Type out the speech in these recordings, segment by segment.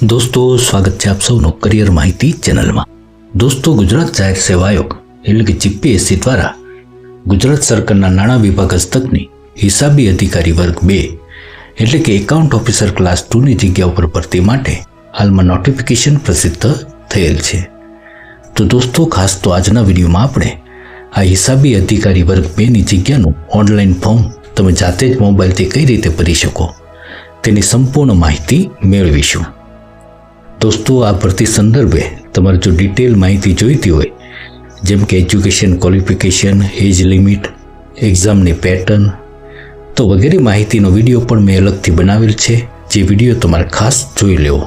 દોસ્તો, સ્વાગત છે આપ સૌનું કરિયર માહિતી ચેનલમાં। દોસ્તો, ગુજરાત જાહેર સેવા આયોગ એટલે કે જીપીએસસી દ્વારા ગુજરાત સરકારના નાણાં વિભાગ હસ્તકની હિસાબી અધિકારી વર્ગ 2 એટલે કે એકાઉન્ટ ઓફિસર ક્લાસ 2ની જગ્યા ઉપર ભરતી માટે હાલમાં નોટિફિકેશન પ્રસિદ્ધ થયેલ છે। તો દોસ્તો, ખાસ તો આજના વિડીયોમાં આપણે આ હિસાબી અધિકારી વર્ગ 2ની જગ્યાનું ઓનલાઈન ફોર્મ તમે જાતે જ મોબાઈલથી કઈ રીતે ભરી શકો તેની સંપૂર્ણ માહિતી મેળવીશું। દોસ્તો, આ ભરતી સંદર્ભે તમારે જો ડિટેલ માહિતી જોઈતી હોય, જેમ કે એજ્યુકેશન ક્વોલિફિકેશન, એજ લિમિટ, એક્ઝામની પેટર્ન તો વગેરે માહિતીનો વિડીયો પણ મેં અલગથી બનાવેલ છે, જે વિડીયો તમારે ખાસ જોઈ લેવો।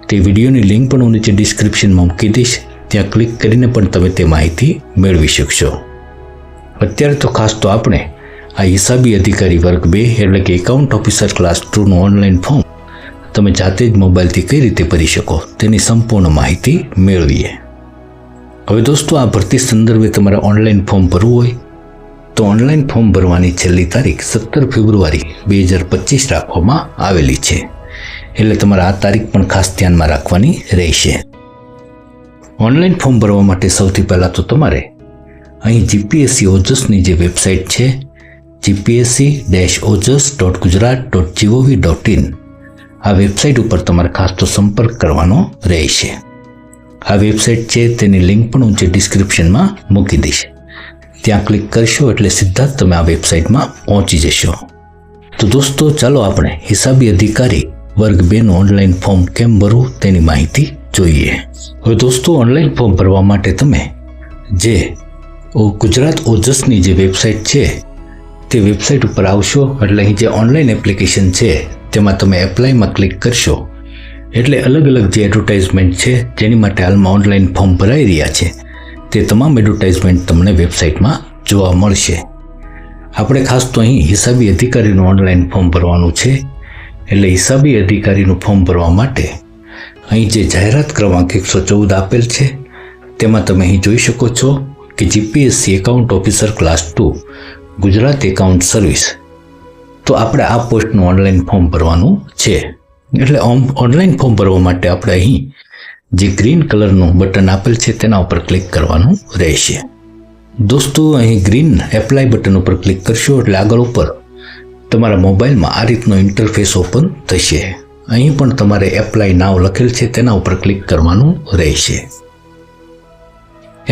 તે વિડીયોની લિંક પણ હું નીચે ડિસ્ક્રિપ્શનમાં મૂકી દઈશ, ત્યાં ક્લિક કરીને પણ તમે તે માહિતી મેળવી શકશો। અત્યારે તો ખાસ તો આપણે આ હિસાબી અધિકારી વર્ગ 2 એટલે કે એકાઉન્ટ ઓફિસર ક્લાસ 2નું ઓનલાઈન ફોર્મ તમે જાતે જ મોબાઈલથી કઈ રીતે ભરી શકો તેની સંપૂર્ણ માહિતી મેળવીએ। હવે દોસ્તો, આ ભરતી સંદર્ભે તમારે ઓનલાઈન ફોર્મ ભરવું હોય તો ઓનલાઈન ફોર્મ ભરવાની છેલ્લી તારીખ 17 ફેબ્રુઆરી 2025 રાખવામાં આવેલી છે, એટલે તમારે આ તારીખ પણ ખાસ ધ્યાનમાં રાખવાની રહેશે। ઓનલાઈન ફોર્મ ભરવા માટે સૌથી પહેલાં તો તમારે અહીં જીપીએસસી ઓજસની જે વેબસાઇટ છે gpsc-ojs.gujarat.gov.in આ વેબસાઇટ ઉપર તમારે ખાસ તો સંપર્ક કરવાનો રહેશે। આ વેબસાઇટ છે તેની લિંક પણ હું જે ડિસ્ક્રિપ્શનમાં મૂકી દઈશ, ત્યાં ક્લિક કરશો એટલે સીધા જ તમે આ વેબસાઇટમાં પહોંચી જશો। તો દોસ્તો, ચાલો આપણે હિસાબી અધિકારી વર્ગ 2નું ઓનલાઈન ફોર્મ કેમ ભરવું તેની માહિતી જોઈએ। હવે દોસ્તો, ઓનલાઈન ફોર્મ ભરવા માટે તમે જે ગુજરાત ઓજસની જે વેબસાઇટ છે તે વેબસાઇટ ઉપર આવશો એટલે અહીં જે ઓનલાઈન એપ્લિકેશન છે તેમાં તમે એપ્લાયમાં ક્લિક કરશો એટલે અલગ અલગ જે એડવર્ટાઇઝમેન્ટ છે જેની માટે હાલમાં ઓનલાઈન ફોર્મ ભરાઈ રહ્યા છે તે તમામ એડવર્ટાઇઝમેન્ટ તમને વેબસાઇટમાં જોવા મળશે। આપણે ખાસ તો અહીં હિસાબી અધિકારીનું ઓનલાઈન ફોર્મ ભરવાનું છે, એટલે હિસાબી અધિકારીનું ફોર્મ ભરવા માટે અહીં જે જાહેરાત ક્રમાંક 114 આપેલ છે તેમાં તમે અહીં જોઈ શકો છો કે GPSC account officer class 2 Gujarat account service. તો આપણે આ પોસ્ટનું ઓનલાઈન ફોર્મ ભરવાનું છે, એટલે ઓનલાઈન ફોર્મ ભરવા માટે આપણે અહીં જે ગ્રીન કલરનું બટન આપેલ છે તેના ઉપર ક્લિક કરવાનું રહેશે। દોસ્તો, અહીં ગ્રીન એપ્લાય બટન ઉપર ક્લિક કરશો એટલે આગળ ઉપર તમારા મોબાઈલમાં આ રીતનો ઇન્ટરફેસ ઓપન થશે। અહીં પણ તમારે એપ્લાય નાવ લખેલ છે તેના ઉપર ક્લિક કરવાનું રહેશે।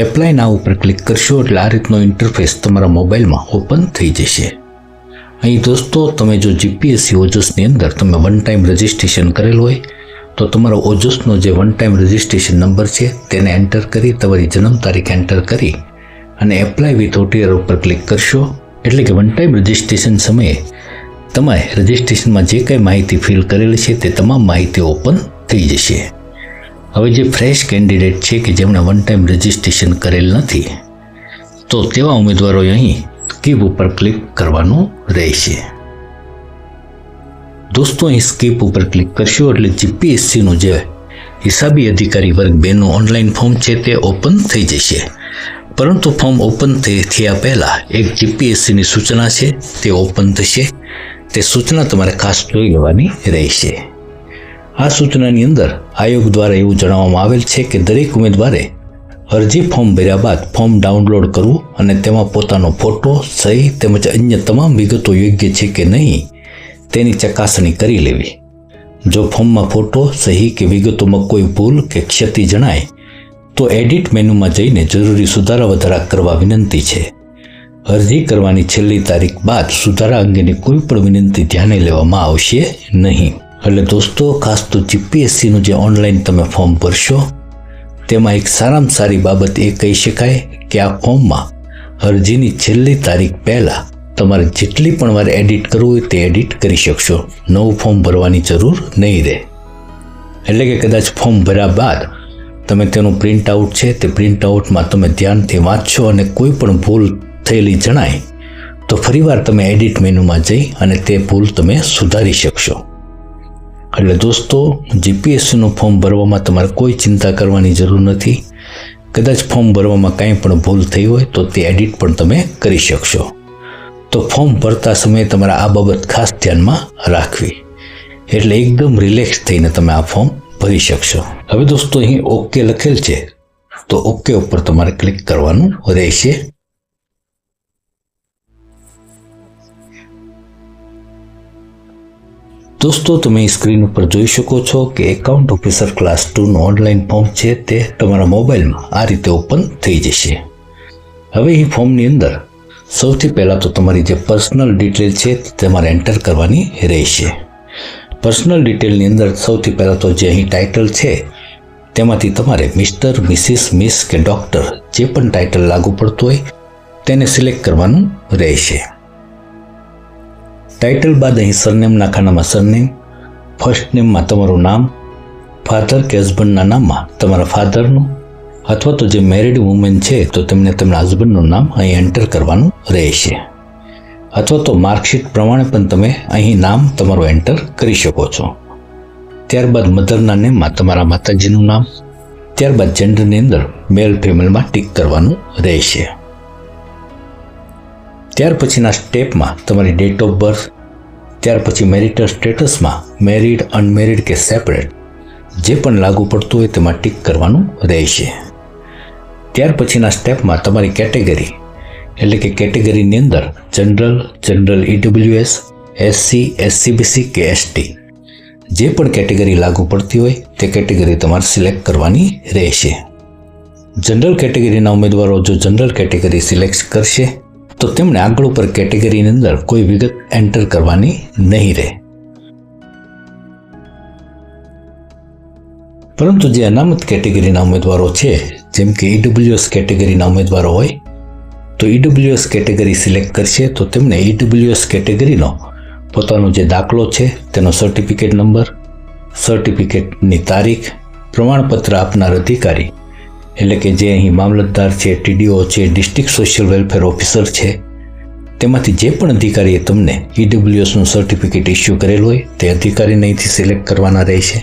એપ્લાય નાવ ઉપર ક્લિક કરશો એટલે આ રીતનો ઇન્ટરફેસ તમારા મોબાઈલમાં ઓપન થઈ જશે। અહીં દોસ્તો, તમે જો જીપીએસસી ઓજસની અંદર તમે વન ટાઈમ રજિસ્ટ્રેશન કરેલ હોય તો તમારો ઓજસનો જે વન ટાઈમ રજિસ્ટ્રેશન નંબર છે તેને એન્ટર કરી તમારી જન્મ તારીખ એન્ટર કરી અને એપ્લાય વિથ ઓટીઆર ઉપર ક્લિક કરશો એટલે કે વન ટાઈમ રજિસ્ટ્રેશન સમયે તમારે રજિસ્ટ્રેશનમાં જે કંઈ માહિતી ફિલ કરેલી છે તે તમામ માહિતી ઓપન થઈ જશે। હવે જે ફ્રેશ કેન્ડિડેટ છે કે જેમણે વન ટાઈમ રજિસ્ટ્રેશન કરેલ નથી તો તેવા ઉમેદવારોએ અહીં સ્કીપ ઉપર ક્લિક કરવાનું રહેશે। દોસ્તો, અહીં સ્કીપ ઉપર ક્લિક કરશો એટલે જીપીએસસીનું જે હિસાબી અધિકારી વર્ગ 2નું ઓનલાઈન ફોર્મ છે તે ઓપન થઈ જશે, પરંતુ ફોર્મ ઓપન થયા પહેલાં એક જીપીએસસીની સૂચના છે તે ઓપન થશે, તે સૂચના તમારે ખાસ જોઈ લેવાની રહેશે। આ સૂચનાની અંદર આયોગ દ્વારા એવું જણાવવામાં આવેલ છે કે દરેક ઉમેદવારે અરજી ફોર્મ ભર્યા બાદ ફોર્મ ડાઉનલોડ કરવું અને તેમાં પોતાનો ફોટો, સહી તેમજ અન્ય તમામ વિગતો યોગ્ય છે કે નહીં તેની ચકાસણી કરી લેવી। જો ફોર્મમાં ફોટો, સહી કે વિગતોમાં કોઈ ભૂલ કે ક્ષતિ જણાય તો એડિટ મેનુમાં જઈને જરૂરી સુધારા વધારા કરવા વિનંતી છે। અરજી કરવાની છેલ્લી તારીખ બાદ સુધારા અંગેની કોઈ પણ વિનંતી ધ્યાને લેવામાં આવશે નહીં। એટલે દોસ્તો, ખાસ તો જીપીએસસીનું જે ઓનલાઈન તમે ફોર્મ ભરશો તેમાં એક સારામાં સારી બાબત એ કહી શકાય કે આ ફોર્મમાં અરજીની છેલ્લી તારીખ પહેલાં તમારે જેટલી પણ વાર એડિટ કરવું હોય તે એડિટ કરી શકશો, નવું ફોર્મ ભરવાની જરૂર નહીં રહે। એટલે કે કદાચ ફોર્મ ભર્યા બાદ તમે તેનું પ્રિન્ટ આઉટ છે તે પ્રિન્ટ આઉટમાં તમે ધ્યાનથી વાંચશો અને કોઈ પણ ભૂલ થયેલી જણાય તો ફરીવાર તમે એડિટ મેનુમાં જઈ અને તે ભૂલ તમે સુધારી શકશો। એટલે દોસ્તો, જીપીએસસીનું ફોર્મ ભરવામાં તમારે કોઈ ચિંતા કરવાની જરૂર નથી। કદાચ ફોર્મ ભરવામાં કાંઈ પણ ભૂલ થઈ હોય તો તે એડિટ પણ તમે કરી શકશો। તો ફોર્મ ભરતા સમયે તમારે આ બાબત ખાસ ધ્યાનમાં રાખવી, એટલે એકદમ રિલેક્સ થઈને તમે આ ફોર્મ ભરી શકશો. હવે દોસ્તો અહીં ઓકે લખેલ છે તો ઓકે ઉપર તમારે ક્લિક કરવાનું રહેશે. દોસ્તો તમે સ્ક્રીન ઉપર જોઈ શકો છો કે એકાઉન્ટ ઓફિસર ક્લાસ 2નું ઓનલાઈન ફોર્મ છે તે તમારા મોબાઈલમાં આ રીતે ઓપન થઈ જશે. હવે એ ફોર્મની અંદર સૌથી પહેલાં તો તમારી જે પર્સનલ ડિટેલ છે તમારે એન્ટર કરવાની રહેશે. પર્સનલ ડિટેલની અંદર સૌથી પહેલાં તો જે અહીં ટાઇટલ છે તેમાંથી તમારે મિસ્ટર, મિસિસ, મિસ કે ડૉક્ટર જે પણ ટાઇટલ લાગુ પડતું હોય તેને સિલેક્ટ કરવાનું રહેશે. ટાઇટલ બાદ અહીં સરનેમના ખાનામાં સરનેમ, ફર્સ્ટ નેમમાં તમારું નામ, ફાધર કે હસબન્ડના નામમાં તમારા ફાધરનું, અથવા તો જે મેરિડ વુમેન છે તો તેમને તેમના હસબન્ડનું નામ અહીં એન્ટર કરવાનું રહેશે. અથવા તો માર્કશીટ પ્રમાણે પણ તમે અહીં નામ તમારું એન્ટર કરી શકો છો. ત્યારબાદ મધરના નેમમાં તમારા માતાજીનું નામ, ત્યારબાદ જેન્ડરની અંદર મેલ ફિમેલમાં ટીક કરવાનું રહેશે. ત્યાર પછીના સ્ટેપમાં તમારી ડેટ ઓફ બર્થ, ત્યાર પછી મેરિટલ સ્ટેટસમાં મેરિડ, અનમેરિડ કે સેપરેટ જે પણ લાગુ પડતું હોય તેમાં ટીક કરવાનું રહેશે. ત્યાર પછીના સ્ટેપમાં તમારી કેટેગરી એટલે કે કેટેગરીની અંદર જનરલ, EWS, SC, SCBC કે ST જે પણ કેટેગરી લાગુ પડતી હોય તે કેટેગરી તમારે સિલેક્ટ કરવાની રહેશે. જનરલ કેટેગરીના ઉમેદવારો જો જનરલ કેટેગરી સિલેક્ટ કરશે તો તેમણે આગળ ઉપર કેટેગરીની અંદર કોઈ વિગત એન્ટર કરવાની નહીં રહે. પરંતુ જે અનામત કેટેગરીના ઉમેદવારો છે જેમ કે EWS કેટેગરીના ઉમેદવારો હોય તો EWS કેટેગરી સિલેક્ટ કરશે તો તેમને EWS કેટેગરીનો પોતાનો જે દાખલો છે તેનો સર્ટિફિકેટ નંબર, સર્ટિફિકેટની તારીખ, પ્રમાણપત્ર આપનાર અધિકારી એટલે કે જે અહીં મામલતદાર છે, TDO છે, ડિસ્ટ્રિક્ટ સોશિયલ વેલફેર ઓફિસર છે તેમાંથી જે પણ અધિકારીએ તમને EWSનું સર્ટિફિકેટ ઇસ્યુ કરેલ હોય તે અધિકારીને અહીંથી સિલેક્ટ કરવાના રહેશે.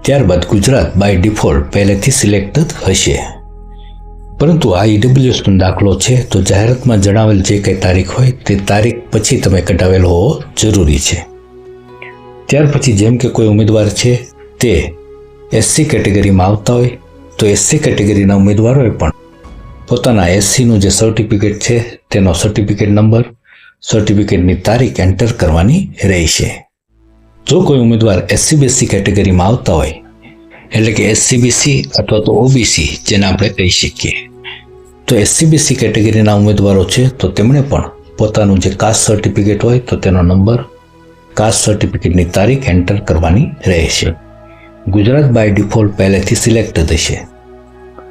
ત્યારબાદ ગુજરાત બાય ડિફોલ્ટ પહેલેથી સિલેક્ટ જ હશે. પરંતુ આ EWSનો દાખલો છે તો જાહેરાતમાં જણાવેલ જે કંઈ તારીખ હોય તે તારીખ પછી તમે કઢાવેલો હોવો જરૂરી છે. ત્યાર પછી જેમ કે કોઈ ઉમેદવાર છે તે SC કેટેગરીમાં આવતા હોય તો SC કેટેગરીના ઉમેદવારોએ પણ પોતાના SCનું જે સર્ટિફિકેટ છે તેનો સર્ટિફિકેટ નંબર, સર્ટિફિકેટની તારીખ એન્ટર કરવાની રહેશે. જો કોઈ ઉમેદવાર SCBC કેટેગરીમાં આવતા હોય એટલે કે SCBC અથવા તો OBC જેને આપણે કહી શકીએ તો SCBC કેટેગરીના ઉમેદવારો છે તો તેમણે પણ પોતાનું જે કાસ્ટ સર્ટિફિકેટ હોય તો તેનો નંબર, કાસ્ટ સર્ટિફિકેટની તારીખ એન્ટર કરવાની રહેશે. ગુજરાત બાય ડિફોલ્ટ પહેલેથી સિલેક્ટ થશે.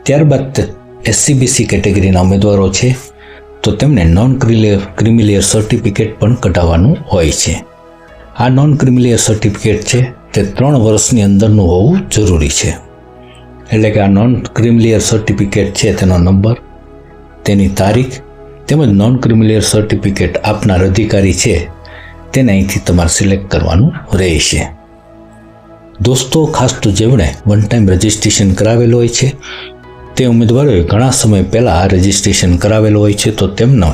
ત્યારબાદ SCBC કેટેગરીના ઉમેદવારો છે તો તેમને નોન ક્રિમિલિયર સર્ટિફિકેટ પણ કઢાવવાનું હોય છે. આ નોન ક્રિમિલિયર સર્ટિફિકેટ છે તે 3 વર્ષની અંદરનું હોવું જરૂરી છે. એટલે કે આ નોન ક્રિમિલિયર સર્ટિફિકેટ છે તેનો નંબર, તેની તારીખ તેમજ નોન ક્રિમિલિયર સર્ટિફિકેટ આપનાર અધિકારી છે તેને અહીંથી તમારે સિલેક્ટ કરવાનું રહેશે. દોસ્તો ખાસ તો જેમણે વન ટાઈમ રજિસ્ટ્રેશન કરાવેલું હોય છે તે ઉમેદવારોએ ઘણા સમય પહેલાં આ રજિસ્ટ્રેશન કરાવેલું હોય છે તો તેમનો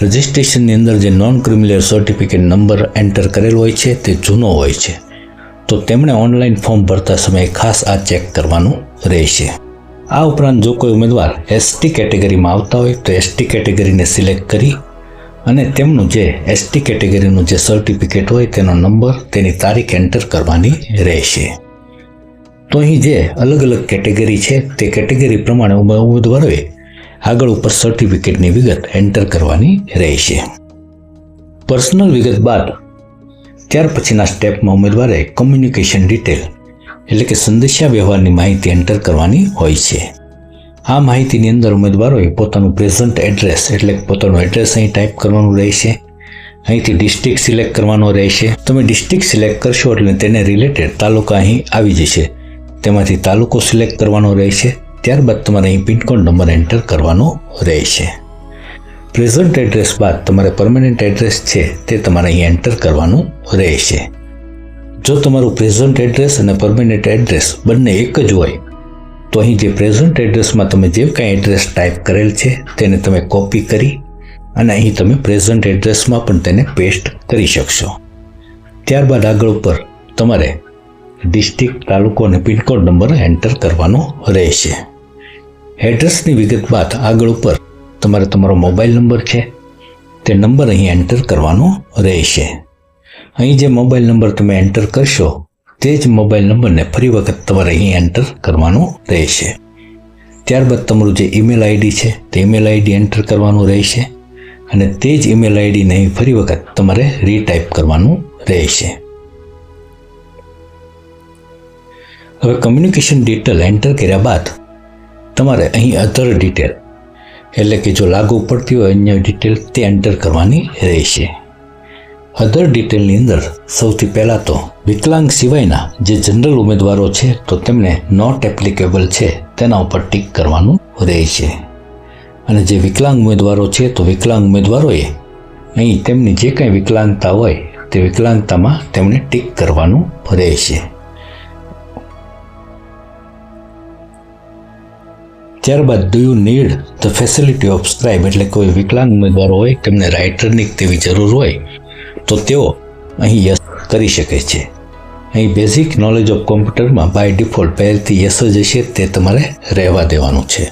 રજિસ્ટ્રેશનની અંદર જે non creamy layer certificate number enter કરેલો હોય છે તે જૂનો હોય છે તો તેમણે ઓનલાઈન ફોર્મ ભરતા સમયે ખાસ આ ચેક કરવાનું રહેશે. આ ઉપરાંત જો કોઈ ઉમેદવાર ST કેટેગરીમાં આવતા હોય તો ST કેટેગરીને સિલેક્ટ કરી અને તેમનું જે ST કેટેગરીનું જે સર્ટિફિકેટ હોય તેનો નંબર, તેની તારીખ એન્ટર કરવાની રહેશે. તો અહીં જે અલગ અલગ કેટેગરી છે તે કેટેગરી પ્રમાણે ઉમેદવારોએ આગળ ઉપર સર્ટિફિકેટની વિગત એન્ટર કરવાની રહેશે. પર્સનલ વિગત બાદ ત્યાર પછીના સ્ટેપમાં ઉમેદવારે કમ્યુનિકેશન ડિટેલ એટલે કે સંદેશા વ્યવહારની માહિતી એન્ટર કરવાની હોય છે. આ માહિતીની અંદર ઉમેદવારોએ પોતાનું પ્રેઝન્ટ એડ્રેસ એટલે પોતાનું એડ્રેસ અહીં ટાઈપ કરવાનું રહેશે. અહીંથી ડિસ્ટ્રિક્ટ સિલેક્ટ કરવાનો રહેશે. તમે ડિસ્ટ્રિક્ટ સિલેક્ટ કરશો એટલે તેને રિલેટેડ તાલુકા અહીં આવી જશે. તેમાંથી તાલુકો સિલેક્ટ કરવાનો રહેશે. ત્યારબાદ તમારે અહીં પિનકોડ નંબર એન્ટર કરવાનો રહેશે. પ્રેઝન્ટ એડ્રેસ બાદ તમારે પરમેનન્ટ એડ્રેસ છે તે તમારે અહીં એન્ટર કરવાનું રહેશે. જો તમારું પ્રેઝન્ટ એડ્રેસ અને પરમેનન્ટ એડ્રેસ બંને એક જ હોય તો અહીં જે પ્રેઝન્ટ એડ્રેસમાં તમે જે કાંઈ એડ્રેસ ટાઈપ કરેલ છે તેને તમે કોપી કરી અને અહીં તમે પ્રેઝન્ટ એડ્રેસમાં પણ તેને પેસ્ટ કરી શકશો. ત્યારબાદ આગળ ઉપર તમારે ડિસ્ટ્રિક્ટ, તાલુકો અને પિનકોડ નંબર એન્ટર કરવાનો રહેશે. એડ્રેસની વિગત બાદ આગળ ઉપર તમારે તમારો મોબાઈલ નંબર છે તે નંબર અહીં એન્ટર કરવાનો રહેશે. અહીં જે મોબાઈલ નંબર તમે એન્ટર કરશો તે જ મોબાઈલ નંબરને ફરી વખત તમારે અહીં એન્ટર કરવાનો રહેશે. ત્યારબાદ તમારું જે ઈમેલ આઈડી છે તે ઈમેલ આઈડી એન્ટર કરવાનું રહેશે અને તે જ ઈમેલ આઈડીને અહીં ફરી વખત તમારે રીટાઈપ કરવાનું રહેશે. હવે કમ્યુનિકેશન ડિટેલ એન્ટર કર્યા બાદ તમારે અહીં અધર ડિટેલ એટલે કે જો લાગુ પડતી હોય અન્ય ડિટેલ તે એન્ટર કરવાની રહેશે. અધર ડિટેલની અંદર સૌથી પહેલાં તો વિકલાંગ સિવાયના જે જનરલ ઉમેદવારો છે તો તેમને નોટ એપ્લિકેબલ છે તેના ઉપર ટીક કરવાનું રહેશે. અને જે વિકલાંગ ઉમેદવારો છે તો વિકલાંગ ઉમેદવારોએ અહીં તેમની જે કંઈ વિકલાંગતા હોય તે વિકલાંગતામાં તેમણે ટીક કરવાનું રહેશે. ત્યારબાદ do you need the facility of scribe એટલે કોઈ વિકલાંગ ઉમેદવારો હોય તેમને રાઇટરની તેવી જરૂર હોય તો તેઓ અહીં યસ કરી શકે છે. અહીં બેઝિક નોલેજ ઓફ કોમ્પ્યુટરમાં બાય ડિફોલ્ટ પહેલથી યસ જ હશે તે તમારે રહેવા દેવાનું છે.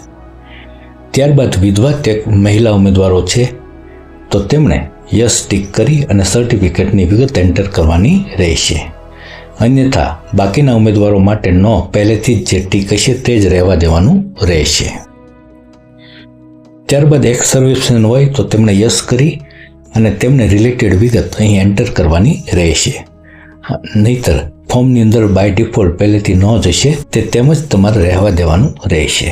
ત્યારબાદ વિધવા મહિલા ઉમેદવારો છે તો તેમણે યસ ટીક કરી અને સર્ટિફિકેટની વિગત એન્ટર કરવાની રહેશે. અન્યથા બાકીના ઉમેદવારો માટે નો પહેલેથી જ જે ટીક હશે તે જ રહેવા દેવાનું રહેશે. ત્યારબાદ એક સર્વિસમેન હોય તો તેમણે યસ કરી અને તેમને રિલેટેડ વિગત અહીં એન્ટર કરવાની રહેશે. નહીતર ફોર્મની અંદર બાય ડિફોલ્ટ પહેલેથી નો જ હશે તે તેમ જ તમારે રહેવા દેવાનું રહેશે.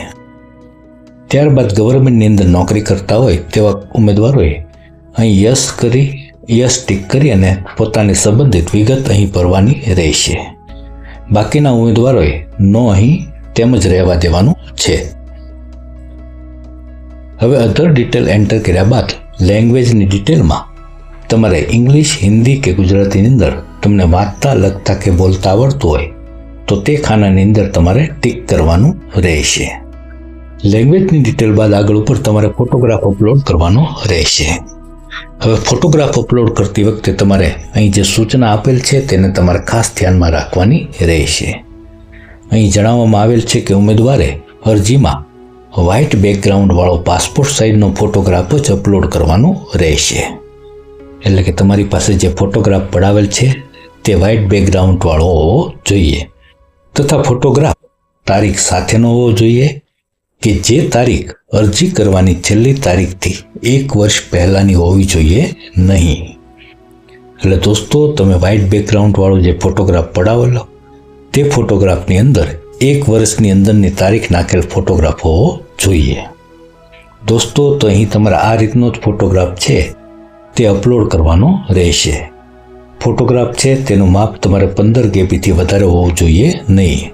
ત્યારબાદ ગવર્મેન્ટની અંદર નોકરી કરતા હોય તેવા ઉમેદવારોએ અહીં યસ ટીક કરી અને પોતાની સંબંધિત વિગત અહીં ભરવાની રહેશે. બાકીના ઉમેદવારોએ નો અહીં તેમ જ રહેવા દેવાનું છે. હવે અધર ડિટેલ એન્ટર કર્યા બાદ લેંગ્વેજની ડિટેલમાં તમારે ઇંગ્લિશ, હિન્દી કે ગુજરાતીની અંદર તમને વાંચતા, લખતા કે બોલતા આવડતું હોય તો તે ખાનાની અંદર તમારે ટીક કરવાનું રહેશે. લેંગ્વેજની ડિટેલ બાદ આગળ ઉપર તમારે ફોટોગ્રાફ અપલોડ કરવાનો રહેશે. હવે ફોટોગ્રાફ અપલોડ કરતી વખતે તમારે અહીં જે સૂચના આપેલ છે તેને તમારે ખાસ ધ્યાનમાં રાખવાની રહેશે. અહીં જણાવવામાં આવેલ છે કે ઉમેદવારે અરજીમાં વ્હાઇટ બેકગ્રાઉન્ડવાળો પાસપોર્ટ સાઇઝનો ફોટોગ્રાફ જ અપલોડ કરવાનો રહેશે. એટલે કે તમારી પાસે જે ફોટોગ્રાફ પડાવેલ છે તે વ્હાઇટ બેકગ્રાઉન્ડવાળો હોવો જોઈએ તથા ફોટોગ્રાફ તારીખ સાથેનો હોવો જોઈએ કે જે તારીખ અરજી કરવાની છેલ્લી તારીખથી 1 વર્ષ પહેલાંની હોવી જોઈએ નહીં. એટલે દોસ્તો તમે વ્હાઇટ બેકગ્રાઉન્ડવાળો જે ફોટોગ્રાફ પડાવેલો તે ફોટોગ્રાફની અંદર 1 વર્ષની અંદરની તારીખ નાખેલ ફોટોગ્રાફ હોવો જોઈએ. દોસ્તો તો અહીં તમારે આ રીતનો જ ફોટોગ્રાફ છે તે અપલોડ કરવાનો રહેશે. ફોટોગ્રાફ છે તેનું માપ તમારે 15 કેબીથી વધારે હોવું જોઈએ નહીં.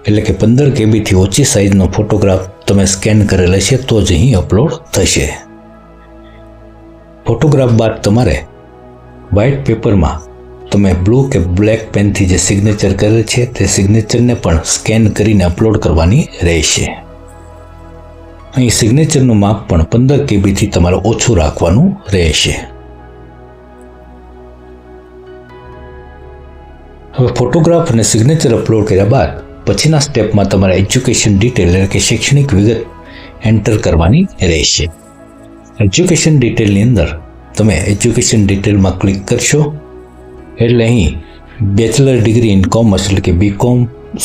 એટલે કે 15 કેબીથી ઓછી સાઇઝનો ફોટોગ્રાફ તમે સ્કેન કરેલ હશે તો જ અહીં અપલોડ થશે. ફોટોગ્રાફ બાદ તમારે વ્હાઇટ પેપરમાં તમે બ્લુ કે બ્લેક પેનથી જે સિગ્નેચર કરેલ છે તે સિગ્નેચરને પણ સ્કેન કરીને અપલોડ કરવાની રહેશે. અહીં સિગ્નેચરનું માપ પણ 15 કેબીથી તમારે ઓછું રાખવાનું રહેશે. હવે ફોટોગ્રાફ અને સિગ્નેચર અપલોડ કર્યા બાદ પછીના સ્ટેપમાં તમારે એજ્યુકેશન ડિટેલ એટલે કે શૈક્ષણિક વિગત એન્ટર કરવાની રહેશે. એજ્યુકેશન ડિટેલની અંદર તમે એજ્યુકેશન ડિટેલમાં ક્લિક કરશો એટલે અહીં બેચલર ડિગ્રી ઇન કોમર્સ એટલે કે બીકોમ,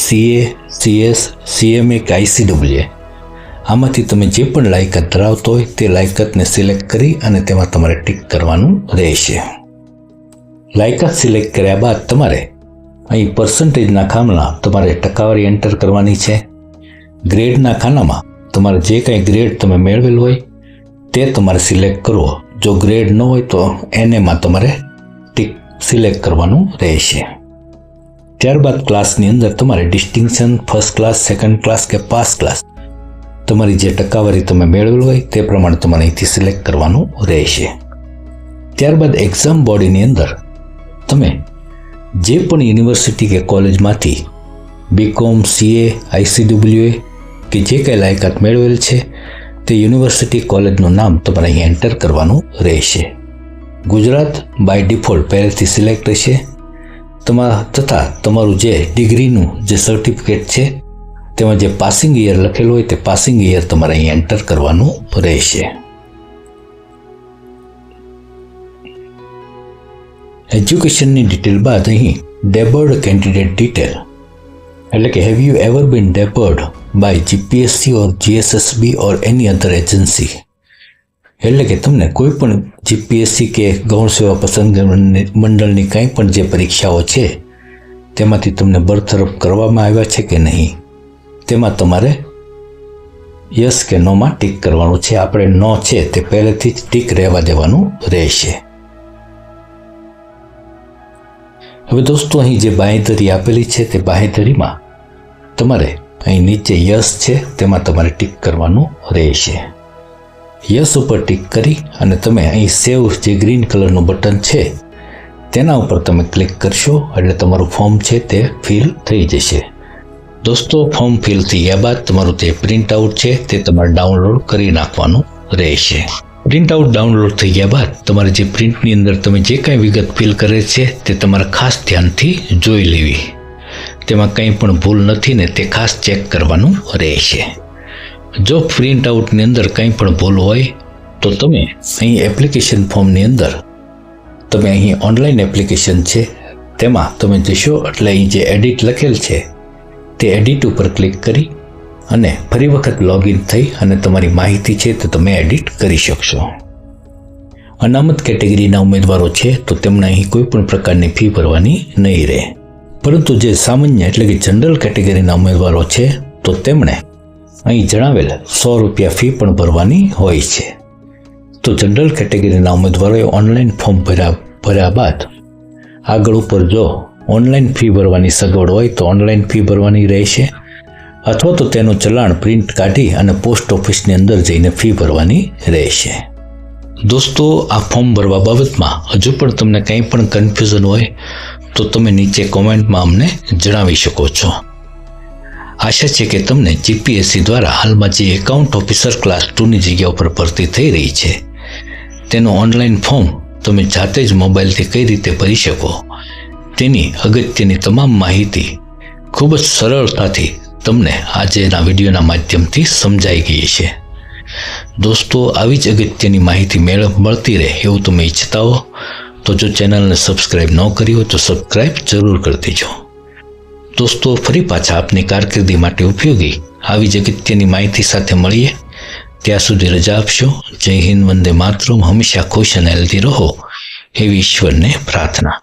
સીએ, સીએસ, સીએમએ કે આઈસીડબલ્યુએ આમાંથી તમે જે પણ લાયકાત ધરાવતો હોય તે લાયકાતને સિલેક્ટ કરી અને તેમાં તમારે ટીક કરવાનું રહેશે. લાયકાત સિલેક્ટ કર્યા બાદ તમારે અહીં પર્સન્ટેજના ખાનામાં તમારે ટકાવારી એન્ટર કરવાની છે. ગ્રેડના ખાનામાં તમારે જે કાંઈ ગ્રેડ તમે મેળવેલ હોય તે તમારે સિલેક્ટ કરવો. જો ગ્રેડ ન હોય તો એનેમાં તમારે ટીક સિલેક્ટ કરવાનું રહેશે. ત્યારબાદ ક્લાસની અંદર તમારે distinction, first class, second class કે પાસ ક્લાસ તમારી જે ટકાવારી તમે મેળવેલ હોય તે પ્રમાણે તમારે અહીંથી સિલેક્ટ કરવાનું રહેશે. ત્યારબાદ એક્ઝામ બોડીની અંદર તમે જે પણ યુનિવર્સિટી કે કોલેજમાંથી બીકોમ, સીએ, આઈસીડબલ્યુએ કે જે કંઈ લાયકાત મેળવેલ છે તે યુનિવર્સિટી કોલેજનું નામ તમારે અહીં એન્ટર કરવાનું રહેશે. ગુજરાત બાય ડિફોલ્ટ પહેલેથી સિલેક્ટ હશે. તથા તમારું જે ડિગ્રીનું જે સર્ટિફિકેટ છે તેમાં જે પાસિંગ યર લખેલું હોય તે પાસિંગ યર તમારે અહીં એન્ટર કરવાનું રહેશે. એજ્યુકેશનની ડિટેલ બાદ અહીં ડેબર્ડ કેન્ડિડેટ ડિટેલ એટલે કે have you ever been debarred by GPSC or GSSB or any other agency, એટલે કે તમને કોઈ પણ જીપીએસસી કે ગૌણ સેવા પસંદગી મંડળની કંઈ પણ જે પરીક્ષાઓ છે તેમાંથી તમને બરતરફ કરવામાં આવ્યા છે કે નહીં, તેમાં તમારે યસ કે નોમાં ટીક કરવાનું છે. આપણે નો છે તે પહેલેથી જ ટીક રહેવા દેવાનું રહેશે. હવે દોસ્તો અહીં જે બાંહેધરી આપેલી છે તે બાંહેધરીમાં તમારે અહીં નીચે યસ છે તેમાં તમારે ટીક કરવાનું રહેશે. યસ ઉપર ટીક કરી અને તમે અહીં સેવ જે ગ્રીન કલરનું બટન છે તેના ઉપર તમે ક્લિક કરશો એટલે તમારું ફોર્મ છે તે ફિલ થઈ જશે. દોસ્તો ફોર્મ ફિલ થઈ ગયા બાદ તમારું તે પ્રિન્ટ આઉટ છે તે તમારે ડાઉનલોડ કરી નાખવાનું રહેશે. પ્રિન્ટ આઉટ ડાઉનલોડ થઈ ગયા બાદ તમારે જે પ્રિન્ટની અંદર તમે જે કાંઈ વિગત ફિલ કરે છે તે તમારે ખાસ ધ્યાનથી જોઈ લેવી. તેમાં કંઈ પણ ભૂલ નથી ને તે ખાસ ચેક કરવાનું રહેશે. જો પ્રિન્ટ આઉટની અંદર કંઈ પણ ભૂલ હોય તો તમે અહીં એપ્લિકેશન ફોર્મની અંદર તમે અહીં ઓનલાઈન એપ્લિકેશન છે તેમાં તમે જશો એટલે અહીં જે એડિટ લખેલ છે તે એડિટ ઉપર ક્લિક કરી અને ફરી વખત લોગિન થઈ અને તમારી માહિતી છે તે તમે એડિટ કરી શકશો. અનામત કેટેગરીના ઉમેદવારો છે તો તેમણે અહીં કોઈ પણ પ્રકારની ફી ભરવાની નહીં રહે, પરંતુ જે સામાન્ય એટલે કે જનરલ કેટેગરીના ઉમેદવારો છે તો તેમણે અહીં જણાવેલ 100 રૂપિયા ફી પણ ભરવાની હોય છે. તો જનરલ કેટેગરીના ઉમેદવારોએ ઓનલાઈન ફોર્મ ભર્યા બાદ આગળ ઉપર જો ઓનલાઈન ફી ભરવાની સગવડ હોય તો ઓનલાઈન ફી ભરવાની રહેશે, અથવા તો તેનું ચલાણ પ્રિન્ટ કાઢી અને પોસ્ટ ઓફિસની અંદર જઈને ફી ભરવાની રહેશે. દોસ્તો આ ફોર્મ ભરવા બાબતમાં હજુ પણ તમને કંઈ પણ કન્ફ્યુઝન હોય તો તમે નીચે કોમેન્ટમાં અમને જણાવી શકો છો. આશા છે કે તમને જીપીએસસી દ્વારા હાલમાં જે એકાઉન્ટ ઓફિસર ક્લાસ 2ની જગ્યા ઉપર ભરતી થઈ રહી છે તેનું ઓનલાઈન ફોર્મ તમે જાતે જ મોબાઈલથી કઈ રીતે ભરી શકો તેની અગત્યની તમામ માહિતી ખૂબ જ સરળતાથી તમને આજેના વિડીયોના માધ્યમથી સમજાઈ ગઈ છે. દોસ્તો આવી જ અગત્યની માહિતી મળતી રહે એવું તમે ઈચ્છતા હો તો જો ચેનલને સબસ્ક્રાઈબ ન કરી હોય તો સબસ્ક્રાઈબ જરૂર કરી દેજો. દોસ્તો ફરી પાછા આપની કારકિર્દી માટે ઉપયોગી આવી જ અગત્યની માહિતી સાથે મળીએ. ત્યાં સુધી રજા આપશો. જય હિન્દ, વંદે માતરમ. હંમેશા ખુશ અને હેલ્ધી રહો એવી ઈશ્વરને પ્રાર્થના.